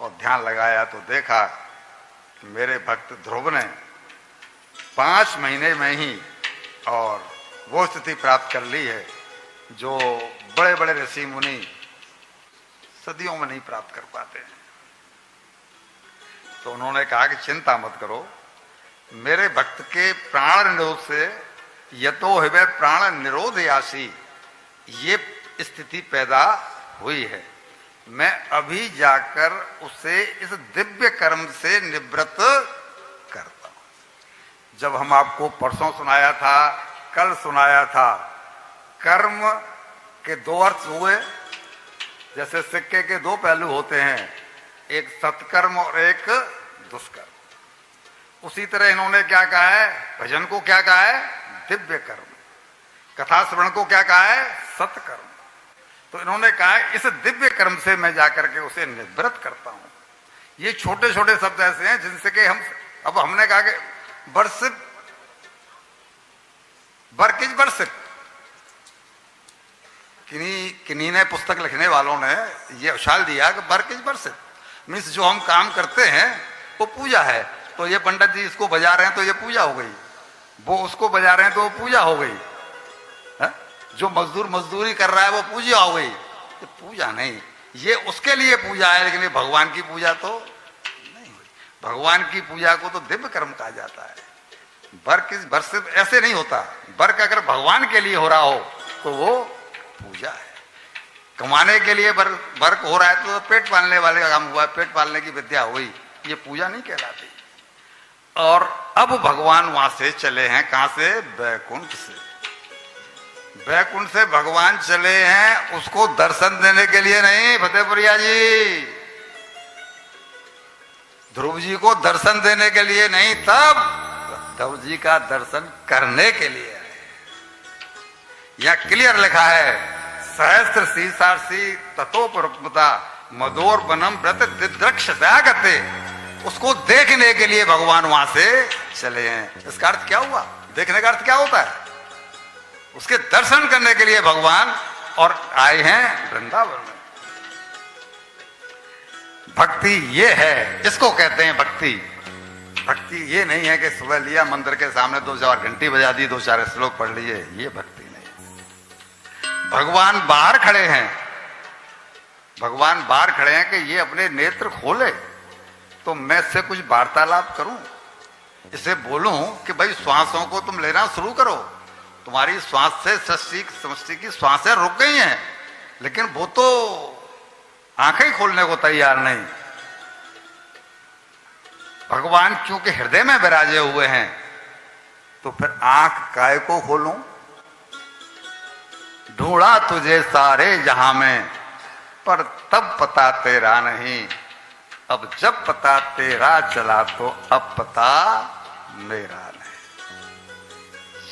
और ध्यान लगाया तो देखा कि मेरे भक्त ध्रुव ने 5 महीने में ही और वो स्थिति प्राप्त कर ली है जो बड़े बड़े ऋषि मुनि सदियों में नहीं प्राप्त कर पाते हैं। तो उन्होंने कहा कि चिंता मत करो, मेरे भक्त के प्राण निरोध से यतो हिवे प्राण निरोध यासी, ये स्थिति पैदा हुई है। मैं अभी जाकर उसे इस दिव्य कर्म से निवृत्त करता हूं। जब हम आपको परसों सुनाया था, कल सुनाया था, कर्म के 2 अर्थ हुए। जैसे सिक्के के 2 पहलू होते हैं, एक सत्कर्म और एक दुष्कर्म। उसी तरह इन्होंने क्या कहा है, भजन को क्या कहा है, दिव्य कर्म। कथा श्रवण को क्या कहा है, सत्कर्म। तो इन्होंने कहा है इस दिव्य कर्म से मैं जाकर के उसे निवृत्त करता हूं। ये छोटे छोटे शब्द ऐसे हैं जिनसे कि अब हमने कहा कि वर्षिप, वर्किज वर्षिप, किन्हीं ने पुस्तक लिखने वालों ने ये उछाल दिया कि वर्किज वर्षिप मीन्स जो हम काम करते हैं वो पूजा है। तो ये पंडित जी इसको बजा रहे हैं तो ये पूजा हो गई, वो उसको बजा रहे हैं तो वो पूजा हो गई, जो मजदूर मजदूरी कर रहा है वो पूजा हो गई। ये पूजा नहीं, ये उसके लिए पूजा है, लेकिन ये भगवान की पूजा तो नहीं हुई। भगवान की पूजा को तो दिव्य कर्म कहा जाता है। वर्क इज वर्षिप ऐसे नहीं होता। वर्क अगर भगवान के लिए हो रहा हो तो वो पूजा है। कमाने के लिए वर्क हो रहा है तो पेट पालने वाले का काम हुआ, पेट पालने की विद्या हुई, ये पूजा नहीं कहलाती। और अब भगवान वहां से चले हैं, कहां से, बैकुंठ से। बैकुंठ से भगवान चले हैं उसको दर्शन देने के लिए नहीं, फतेहपुरिया जी, ध्रुव जी को दर्शन देने के लिए नहीं, तब ध्रुव जी का दर्शन करने के लिए। यह क्लियर लिखा है, सहस्त्र शीर्षार्षी तथोपरुक्मता मदोर वनम व्रत दिद्रक्ष दयागते। उसको देखने के लिए भगवान वहां से चले हैं। इसका अर्थ क्या हुआ, देखने का अर्थ क्या होता है, उसके दर्शन करने के लिए भगवान और आए हैं वृंदावन में। भक्ति ये है, इसको कहते हैं भक्ति। भक्ति ये नहीं है कि सुबह लिया मंदिर के सामने 2-4 घंटी बजा दी, 2-4 श्लोक पढ़ लिए, ये भक्ति नहीं। भगवान बाहर खड़े हैं, भगवान बाहर खड़े हैं कि ये अपने नेत्र खोले तो मैं इससे कुछ वार्तालाप करूं, इसे बोलूं कि भाई श्वासों को तुम लेना शुरू करो। तुम्हारी श्वास से समष्टि की श्वासें रुक गई हैं, लेकिन वो तो आंखें खोलने को तैयार नहीं। भगवान क्योंकि हृदय में विराजे हुए हैं तो फिर आंख काय को खोलूं। ढूंढा तुझे सारे जहां में पर तब पता तेरा नहीं, अब जब पता तेरा चला तो अब पता मेरा नहीं।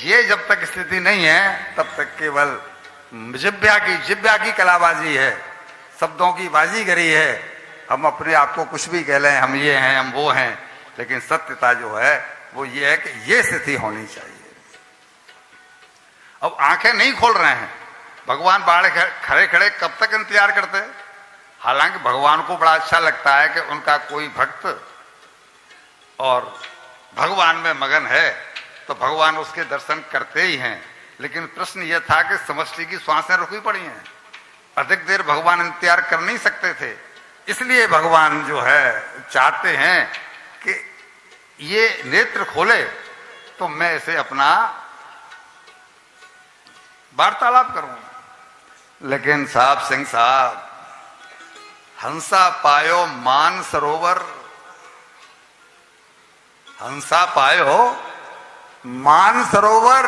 ये जब तक स्थिति नहीं है तब तक केवल जिब्या की कलाबाजी है, शब्दों की बाजीगरी है। हम अपने आप को कुछ भी कह लें, हम ये हैं, हम वो हैं, लेकिन सत्यता जो है वो ये है कि ये स्थिति होनी चाहिए। अब आंखें नहीं खोल रहे हैं, भगवान बाहर खड़े खड़े कब तक इंतजार करते हैं। हालांकि भगवान को बड़ा अच्छा लगता है कि उनका कोई भक्त और भगवान में मगन है तो भगवान उसके दर्शन करते ही हैं। लेकिन प्रश्न यह था कि समष्टि की श्वासें रुकी पड़ी हैं, अधिक देर भगवान इंतजार कर नहीं सकते थे। इसलिए भगवान जो है चाहते हैं कि ये नेत्र खोले तो मैं इसे अपना वार्तालाप करूं। लेकिन साहब सिंह साहब, हंसा पायो मान सरोवर, हंसा पायो मान सरोवर,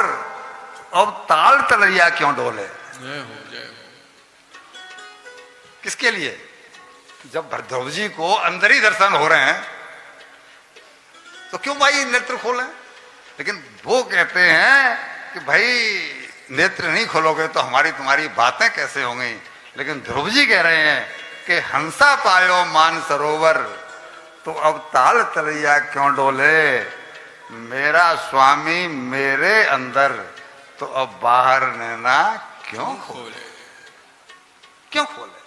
अब ताल तलैया क्यों डोले। जय हो जय हो। किसके लिए, जब ध्रुव जी को अंदर ही दर्शन हो रहे हैं तो क्यों भाई नेत्र खोलें। लेकिन वो कहते हैं कि भाई नेत्र नहीं खोलोगे तो हमारी तुम्हारी बातें कैसे होंगी। लेकिन ध्रुव जी कह रहे हैं कि हंसा पायो मान सरोवर तो अब ताल तलैया क्यों डोले। मेरा स्वामी मेरे अंदर तो अब बाहर नैना क्यों खोले, क्यों खोले।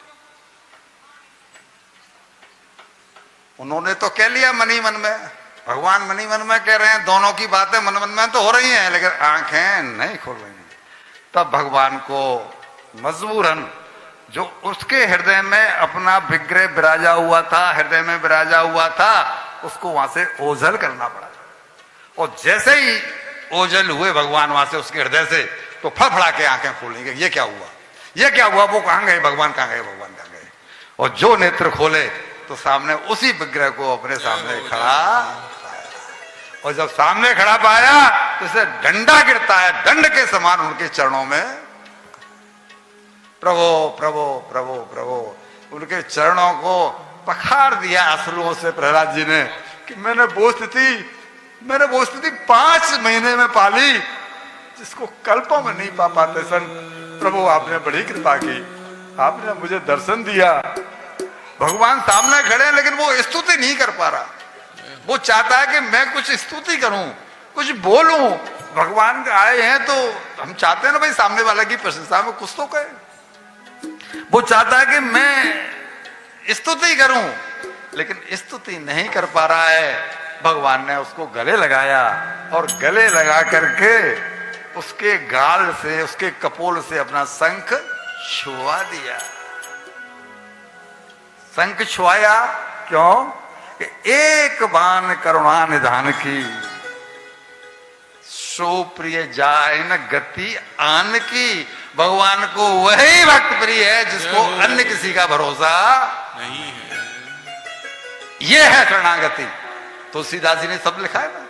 उन्होंने तो कह लिया मन ही मन में, भगवान मन ही मन में कह रहे हैं, दोनों की बातें मन मन में तो हो रही हैं, लेकिन आंखें नहीं खोल रही हैं। तब भगवान को मजबूरन जो उसके हृदय में अपना विग्रह विराजा हुआ था, हृदय में विराजा हुआ था, उसको वहां से ओझल करना पड़ा। और जैसे ही ओझल हुए भगवान वहां से उसके हृदय से, तो फड़फड़ा के आंखें खोलेंगे, ये क्या हुआ, ये क्या हुआ, वो कहां गए भगवान, कहां गए भगवान, कहां गए। और जो नेत्र खोले तो सामने उसी विग्रह को अपने सामने खड़ा, और जब सामने खड़ा पाया तो इसे डंडा गिरता है, दंड के समान उनके चरणों में, प्रभु प्रभु प्रभु प्रभु, उनके चरणों को पखार दिया अश्रुओं से प्रहलाद जी ने कि मैंने वो स्थिति 5 महीने में पाली जिसको कल्पों में नहीं पा पाते सन। प्रभु आपने बड़ी कृपा की, आपने मुझे दर्शन दिया। भगवान सामने खड़े हैं लेकिन वो स्तुति नहीं कर पा रहा, वो चाहता है कि मैं कुछ स्तुति करूं, कुछ बोलूं। भगवान आए हैं तो हम चाहते हैं ना भाई सामने वाला की प्रशंसा में कुछ तो कहे, वो चाहता है कि मैं स्तुति करूं, लेकिन स्तुति नहीं कर पा रहा है। भगवान ने उसको गले लगाया और गले लगा करके उसके गाल से, उसके कपोल से अपना शंख छुआ दिया। शंख छुआया क्यों? कि एक बाण करुणा निधान की, सो प्रिय जाए न गति आन की। भगवान को वही भक्त प्रिय है जिसको अन्य किसी का भरोसा नहीं है। यह है शरणागति। तुलसीदास जी ने सब लिखा है ना,